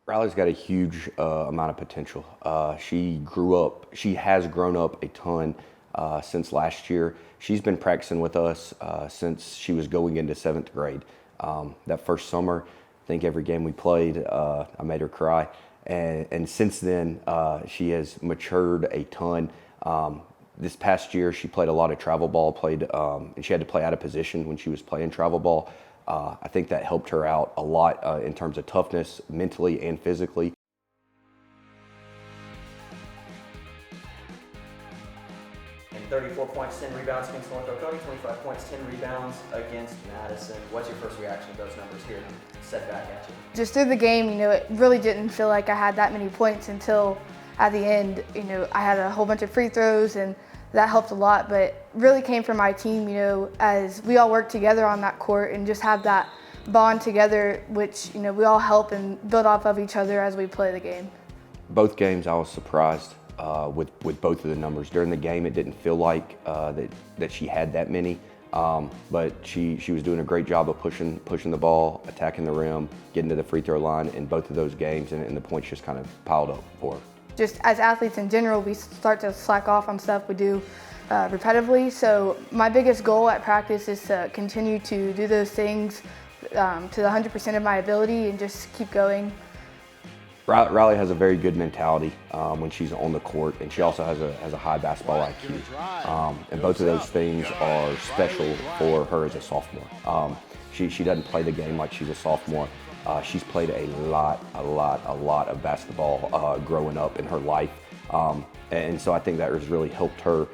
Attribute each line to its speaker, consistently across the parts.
Speaker 1: Riley's got a huge amount of potential. She has grown up a ton since last year. She's been practicing with us since she was going into 7th grade. That first summer, I think every game we played, I made her cry. And since then, she has matured a ton. This past year, she played a lot of travel ball, and she had to play out of position when she was playing travel ball. I think that helped her out a lot in terms of toughness, mentally and physically.
Speaker 2: And 34 points, 10 rebounds against North Oconee, 25 points, 10 rebounds against Madison. What's your first reaction to those numbers here set back at you?
Speaker 3: Just through the game, it really didn't feel like I had that many points until at the end. I had a whole bunch of free throws and that helped a lot, but really came from my team, as we all work together on that court and just have that bond together, which, we all help and build off of each other as we play the game.
Speaker 1: Both games I was surprised with both of the numbers. During the game, it didn't feel like that she had that many, but she was doing a great job of pushing the ball, attacking the rim, getting to the free throw line in both of those games, and the points just kind of piled up for her.
Speaker 3: Just as athletes in general, we start to slack off on stuff we do repetitively. So my biggest goal at practice is to continue to do those things to the 100% of my ability and just keep going.
Speaker 1: Riley has a very good mentality when she's on the court, and she also has a high basketball IQ. And both of those things are special for her as a sophomore. She doesn't play the game like she's a sophomore. She's played a lot of basketball growing up in her life. And so I think that has really helped her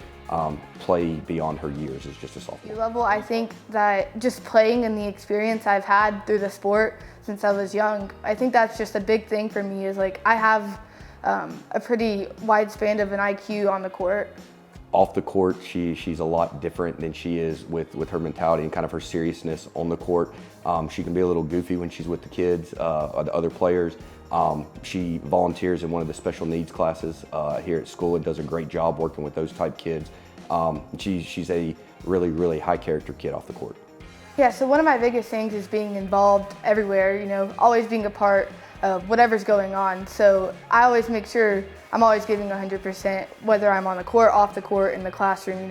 Speaker 1: play beyond her years as just a sophomore.
Speaker 3: Level, I think that just playing and the experience I've had through the sport since I was young, I think that's just a big thing for me is I have a pretty wide span of an IQ on the court.
Speaker 1: Off the court, she's a lot different than she is with her mentality and kind of her seriousness on the court. She can be a little goofy when she's with the kids, or the other players. She volunteers in one of the special needs classes here at school and does a great job working with those type kids. She's a really high character kid off the court.
Speaker 3: Yeah, so one of my biggest things is being involved everywhere, always being a part of whatever's going on. So I always make sure I'm always giving 100%, whether I'm on the court, off the court, in the classroom,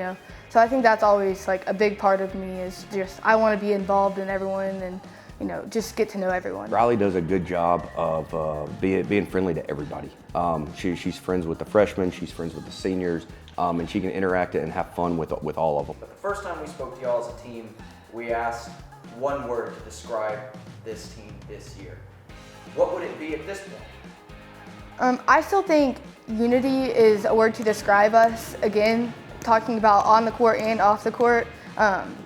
Speaker 3: So I think that's always a big part of me is just I want to be involved in everyone and just get to know everyone.
Speaker 1: Riley does a good job of being friendly to everybody. She's friends with the freshmen, she's friends with the seniors, and she can interact and have fun with all of them.
Speaker 2: But the first time we spoke to y'all as a team, we asked one word to describe this team this year. What would it be at this point?
Speaker 3: I still think unity is a word to describe us. Again, talking about on the court and off the court.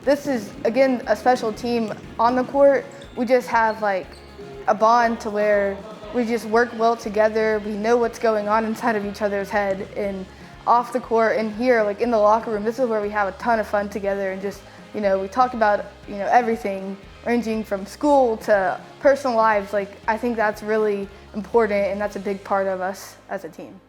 Speaker 3: This is, again, a special team. On the court, we just have a bond to where we just work well together. We know what's going on inside of each other's head. And off the court and here, in the locker room, this is where we have a ton of fun together and just, we talk about, everything ranging from school to personal lives. I think that's really important and that's a big part of us as a team.